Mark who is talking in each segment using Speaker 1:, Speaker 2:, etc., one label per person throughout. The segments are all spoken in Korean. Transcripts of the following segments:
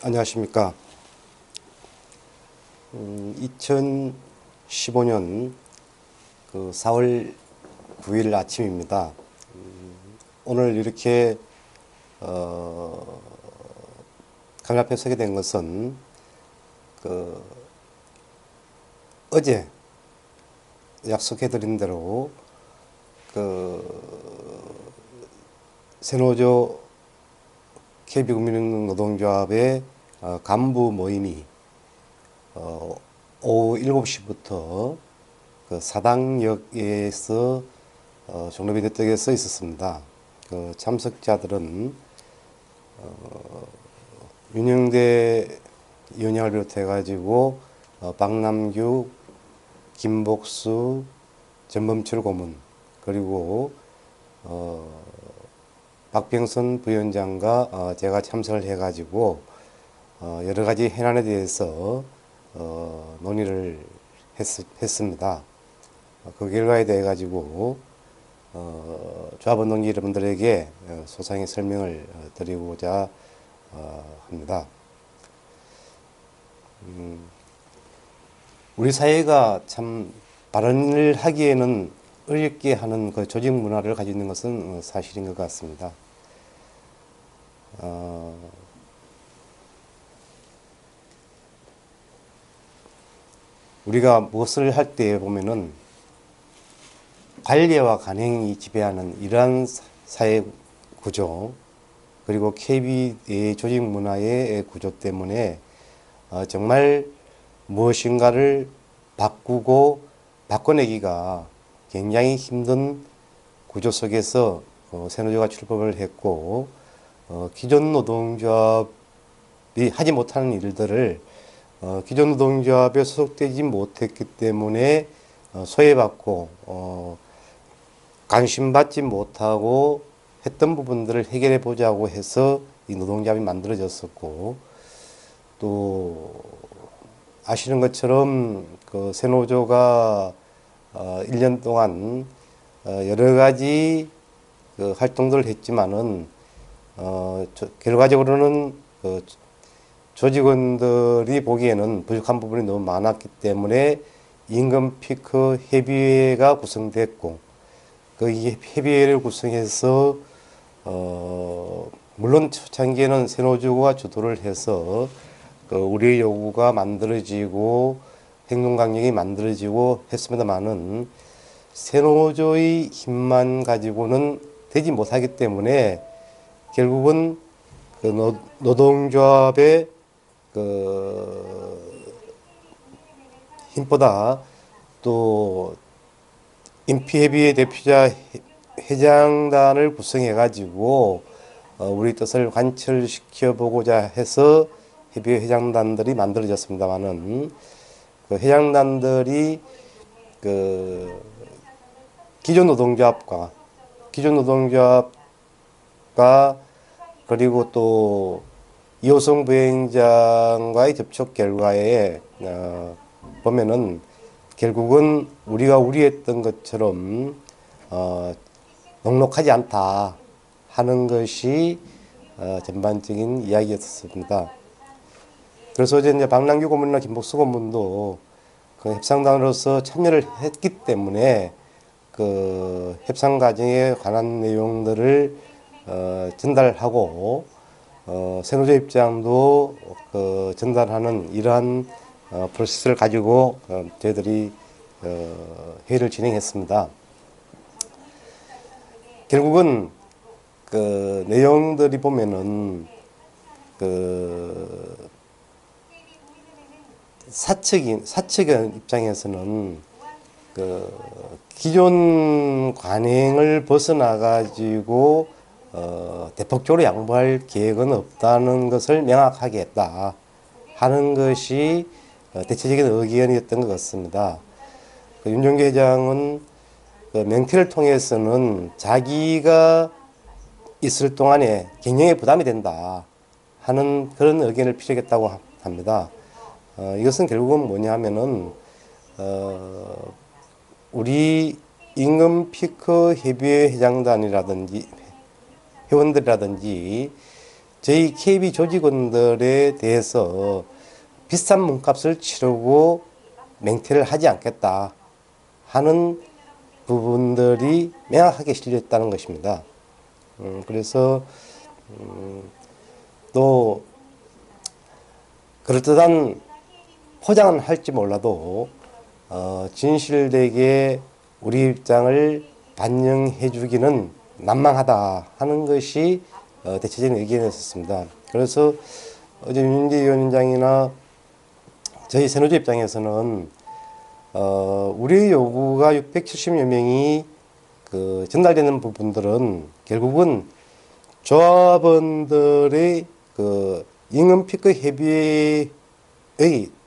Speaker 1: 안녕하십니까. 2015년 4월 9일 아침입니다. 오늘 이렇게 카메라 앞에 서게 된 것은 어제 약속해드린 대로 새노조 KB국민노동조합의 간부 모임이 오후 7시부터 사당역에서 종로비대떡에 서 있었습니다. 참석자들은 윤영대 위원장을 비롯해 가지고 박남규, 김복수, 전범철 고문, 그리고 박병선 부위원장과 제가 참석을 해가지고 여러 가지 현안에 대해서 논의를 했습니다. 그 결과에 대해 가지고 조합운동기 여러분들에게 소상히 설명을 드리고자 합니다. 우리 사회가 참 발언을 하기에는 어렵게 하는 그 조직 문화를 가지고 있는 것은 사실인 것 같습니다. 우리가 무엇을 할 때 보면은 관례와 관행이 지배하는 이러한 사회 구조, 그리고 KB의 조직 문화의 구조 때문에 정말 무엇인가를 바꾸고 바꿔내기가 굉장히 힘든 구조 속에서 새노조가 출범을 했고, 기존 노동조합이 하지 못하는 일들을 기존 노동조합에 소속되지 못했기 때문에 소외받고 관심받지 못하고 했던 부분들을 해결해 보자고 해서 이 노동조합이 만들어졌었고, 또 아시는 것처럼 새노조가 1년 동안 여러 가지 활동들을 했지만은 결과적으로는 조직원들이 보기에는 부족한 부분이 너무 많았기 때문에 임금 피크 협의회가 구성됐고, 그 협의회를 구성해서 물론 초창기에는 새노조가 주도를 해서 우리의 요구가 만들어지고 행동 강령이 만들어지고 했습니다만은 새노조의 힘만 가지고는 되지 못하기 때문에 결국은 노동조합의 힘보다 또 임피협의회 대표자 회장단을 구성해 가지고 우리 뜻을 관철시켜 보고자 해서 협의회 회장단들이 만들어졌습니다만은 그 회장단들이 기존 노동조합과 그리고 또 이호성 부회장과의 접촉 결과에 보면은 결국은 우리가 우려했던 것처럼 넉넉하지 않다 하는 것이 전반적인 이야기였습니다. 그래서 이제 박남규 고문이나 김복수 고문도 그 협상단으로서 참여를 했기 때문에 그 협상 과정에 관한 내용들을 전달하고 새노조 입장도 전달하는 이러한 프로세스를 가지고 저희들이 회의를 진행했습니다. 결국은 그 내용들이 보면은 사측의 입장에서는 기존 관행을 벗어나 가지고 대폭적으로 양보할 계획은 없다는 것을 명확하게 했다 하는 것이 대체적인 의견이었던 것 같습니다. 윤종계 회장은 명태를 통해서는 자기가 있을 동안에 경영에 부담이 된다 하는 그런 의견을 피력했다고 합니다. 이것은 결국은 뭐냐 하면은 우리 임금 피크 협의회 회장단이라든지 회원들이라든지 저희 KB 조직원들에 대해서 비싼 몸값을 치르고 맹퇴를 하지 않겠다 하는 부분들이 명확하게 실려 있다는 것입니다. 그래서 또 그럴듯한 포장은 할지 몰라도 진실되게 우리 입장을 반영해 주기는 난망하다 하는 것이 대체적인 의견이었습니다. 그래서 어제 윤인재 위원장이나 저희 새노조 입장에서는 우리 요구가 670여 명이 전달되는 부분들은 결국은 조합원들의 임금 피크 협의회의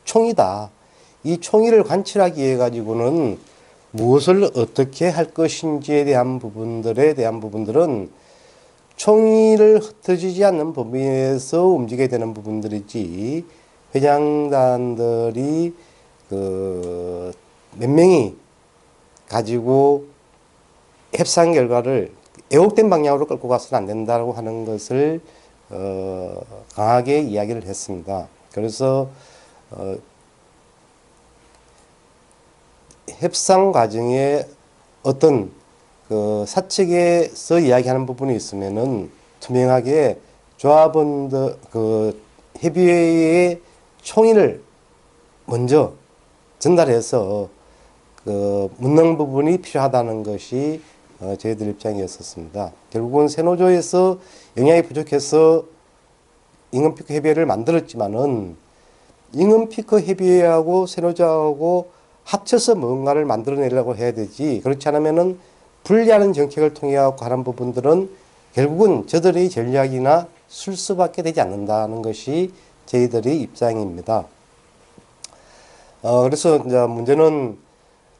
Speaker 1: 총의다. 이 총의를 관철하기 위해 가지고는 무엇을 어떻게 할 것인지에 대한 부분들은 총의를 흩어지지 않는 범위에서 움직여야 되는 부분들이지, 회장단들이 몇 명이 가지고 협상 결과를 애혹된 방향으로 끌고 가서는 안 된다고 하는 것을 강하게 이야기를 했습니다. 그래서 협상 과정에 어떤 사측에서 이야기하는 부분이 있으면은 투명하게 조합원들 협의회의 총의를 먼저 전달해서 묻는 부분이 필요하다는 것이 저희들 입장이었었습니다. 결국은 새노조에서 영향이 부족해서 임금피크 협의회를 만들었지만은 임금피크 협의회하고 새노조하고 합쳐서 뭔가를 만들어내려고 해야 되지, 그렇지 않으면은 분리하는 정책을 통해 하는 부분들은 결국은 저들의 전략이나 술수밖에 되지 않는다는 것이 저희들의 입장입니다. 그래서 이제 문제는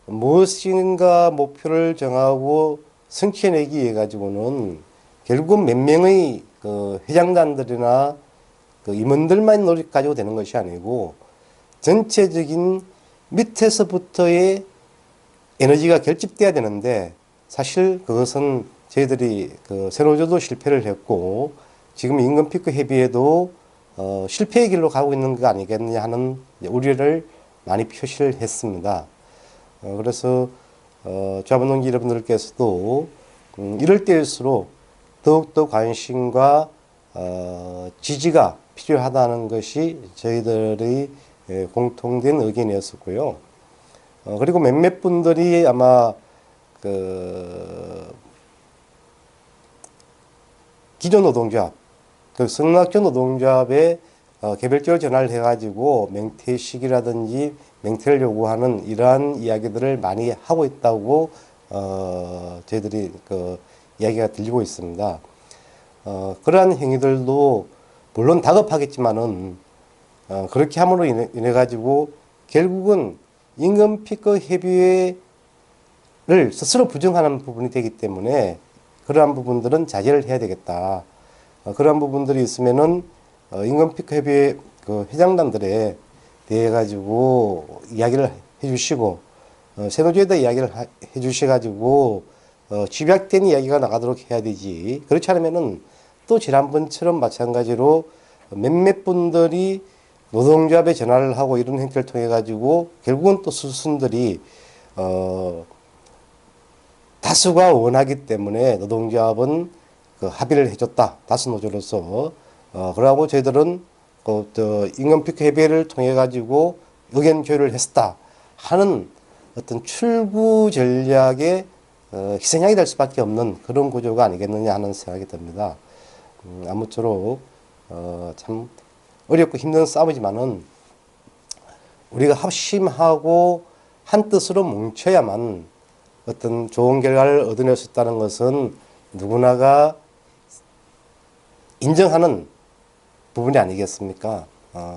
Speaker 1: 무엇인가 목표를 정하고 성취해내기 위해 가지고는 결국은 몇 명의 회장단들이나 임원들만 노력 가지고 되는 것이 아니고 전체적인 밑에서부터의 에너지가 결집돼야 되는데, 사실 그것은 저희들이 새노조도 실패를 했고 지금 임금피크 협의회도 실패의 길로 가고 있는 거 아니겠느냐 하는 우려를 많이 표시를 했습니다. 그래서 조합원동지 여러분들께서도 이럴 때일수록 더욱더 관심과 지지가 필요하다는 것이 저희들의 공통된 의견이었었고요. 그리고 몇몇 분들이 아마 기존 노동조합, 성락조 노동조합에 개별적으로 전화를 해가지고 맹퇴식이라든지 맹퇴를 요구하는 이러한 이야기들을 많이 하고 있다고 저희들이 이야기가 들리고 있습니다. 그러한 행위들도 물론 다급하겠지만은 그렇게 함으로 인해 가지고 결국은 임금 피크 협의회를 스스로 부정하는 부분이 되기 때문에 그러한 부분들은 자제를 해야 되겠다. 그러한 부분들이 있으면은 임금 피크 협의회 회장단들에 대해 가지고 이야기를 해주시고 새노조에다 이야기를 해주셔가지고 집약된 이야기가 나가도록 해야 되지. 그렇지 않으면은 또 지난번처럼 마찬가지로 몇몇 분들이 노동조합에 전화를 하고 이런 행태를 통해 가지고 결국은 또 수순들이 다수가 원하기 때문에 노동조합은 합의를 해줬다. 다수 노조로서. 그러고 저희들은 임금피크 협의회를 통해 가지고 의견 교류를 했었다 하는 어떤 출구 전략의 희생양이 될 수밖에 없는 그런 구조가 아니겠느냐 하는 생각이 듭니다. 아무쪼록 참 어렵고 힘든 싸움이지만은 우리가 합심하고 한 뜻으로 뭉쳐야만 어떤 좋은 결과를 얻어낼 수 있다는 것은 누구나가 인정하는 부분이 아니겠습니까?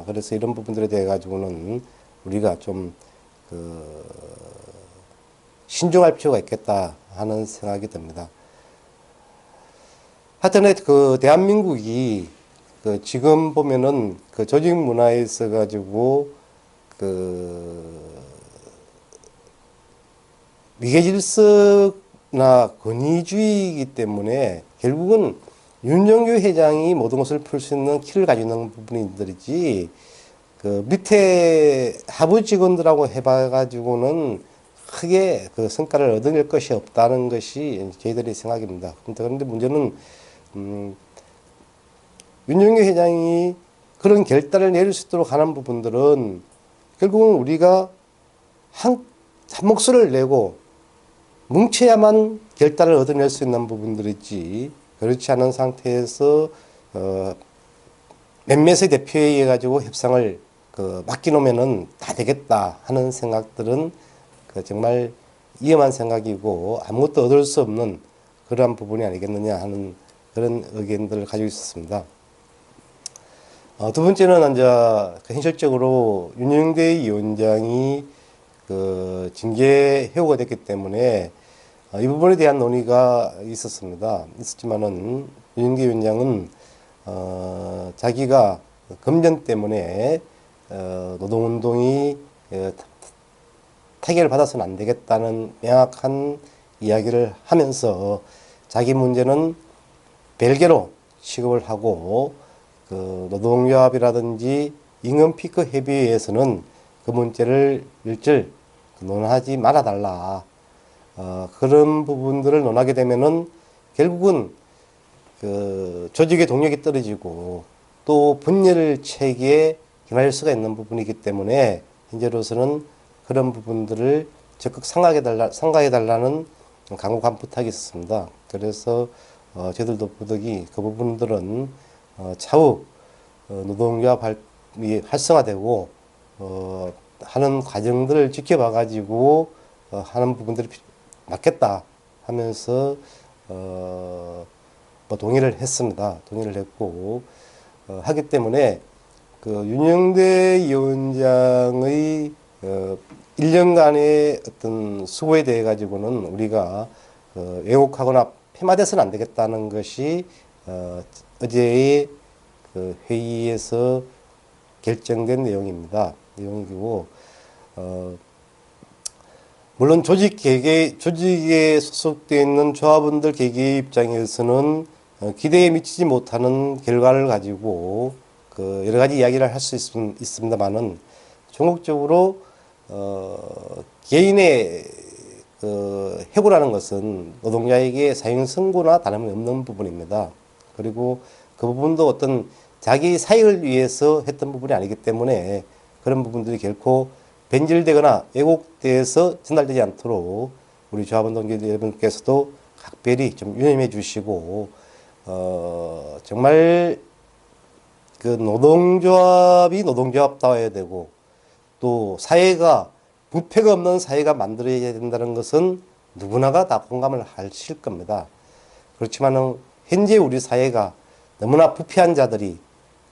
Speaker 1: 그래서 이런 부분들에 대해 가지고는 우리가 좀 신중할 필요가 있겠다 하는 생각이 듭니다. 하여튼 대한민국이 지금 보면은 조직 문화에 있어 가지고 위계질서나 권위주의이기 때문에 결국은 윤정규 회장이 모든 것을 풀 수 있는 키를 가지고 있는 부분들이지, 그 밑에 하부 직원들하고 해봐가지고는 크게 그 성과를 얻어낼 것이 없다는 것이 저희들의 생각입니다. 그런데 문제는, 윤정규 회장이 그런 결단을 내릴 수 있도록 하는 부분들은 결국은 우리가 한 목소리를 내고 뭉쳐야만 결단을 얻어낼 수 있는 부분들이지, 그렇지 않은 상태에서 몇몇의 대표에 의해 가지고 협상을 맡겨놓으면은 다 되겠다 하는 생각들은 정말 위험한 생각이고 아무것도 얻을 수 없는 그러한 부분이 아니겠느냐 하는 그런 의견들을 가지고 있었습니다. 두 번째는 이제 현실적으로 윤영대 위원장이 징계 해고가 됐기 때문에 이 부분에 대한 논의가 있었지만은 윤영대 위원장은 자기가 금전 때문에 노동운동이 타결을 받아서는 안 되겠다는 명확한 이야기를 하면서 자기 문제는 별개로 취급을 하고 노동조합이라든지 임금피크 협의회에서는 그 문제를 일절 논하지 말아달라. 그런 부분들을 논하게 되면은 결국은 조직의 동력이 떨어지고 또 분열 체계에 휘말릴 수가 있는 부분이기 때문에 현재로서는 그런 부분들을 적극 삼가해달라는 강력한 부탁이 있었습니다. 그래서 저희들도 부득이 그 부분들은 차후 노동조합이 활성화되고 하는 과정들을 지켜봐 가지고 하는 부분들이 맞겠다 하면서 동의를 했습니다. 동의를 했고 하기 때문에 윤영대 위원장의 1년간의 어떤 수고에 대해 가지고는 우리가 왜곡하거나 폄하돼서는 안 되겠다는 것이 어제의 회의에서 결정된 내용이고, 물론 조직에 소속되어 있는 조합원들 개개의 입장에서는 기대에 미치지 못하는 결과를 가지고 여러 가지 이야기를 할 수 있습니다만은 전국적으로 개인의 해고라는 것은 노동자에게 사형 선고나 다름이 없는 부분입니다. 그리고 그 부분도 어떤 자기 사익을 위해서 했던 부분이 아니기 때문에 그런 부분들이 결코 변질되거나 왜곡돼서 전달되지 않도록 우리 조합원 동지 여러분께서도 각별히 좀 유념해 주시고 정말 노동조합이 노동조합다워야 되고 또 사회가 부패가 없는 사회가 만들어야 된다는 것은 누구나가 다 공감을 하실 겁니다. 그렇지만은 현재 우리 사회가 너무나 부패한 자들이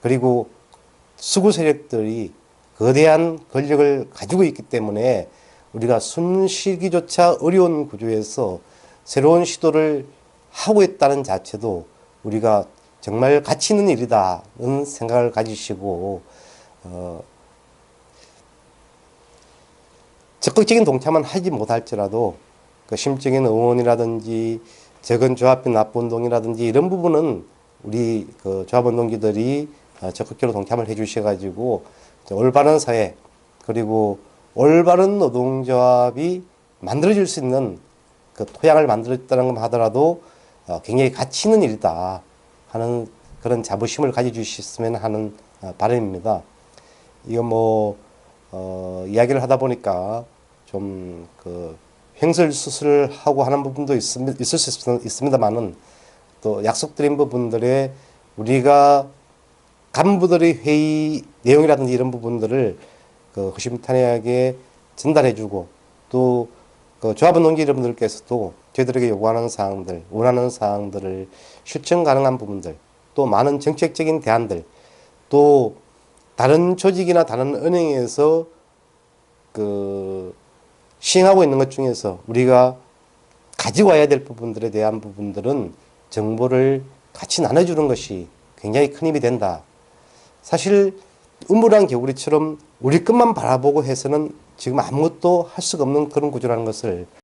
Speaker 1: 그리고 수구 세력들이 거대한 권력을 가지고 있기 때문에 우리가 숨쉬기조차 어려운 구조에서 새로운 시도를 하고 있다는 자체도 우리가 정말 가치 있는 일이다는 생각을 가지시고 적극적인 동참은 하지 못할지라도 심적인 응원이라든지 적은 조합비 납부운동이라든지 이런 부분은 우리 조합운동기들이 적극적으로 동참을 해 주셔가지고 올바른 사회 그리고 올바른 노동조합이 만들어질 수 있는 토양을 만들었다는 것만 하더라도 굉장히 가치 있는 일이다 하는 그런 자부심을 가져주셨으면 하는 바람입니다. 이거 이야기를 하다 보니까 좀 횡설수설을 하고 하는 부분도 있을 수 있습니다만은 또 약속드린 부분들에 우리가 간부들의 회의 내용이라든지 이런 부분들을 허심탄회하게 전달해주고 또 조합원 동지 여러분들께서도 저희들에게 요구하는 사항들, 원하는 사항들을 실천 가능한 부분들, 또 많은 정책적인 대안들, 또 다른 조직이나 다른 은행에서 시행하고 있는 것 중에서 우리가 가지고 와야 될 부분들에 대한 부분들은 정보를 같이 나눠주는 것이 굉장히 큰 힘이 된다. 사실 우물안 개구리처럼 우리 것만 바라보고 해서는 지금 아무것도 할 수가 없는 그런 구조라는 것을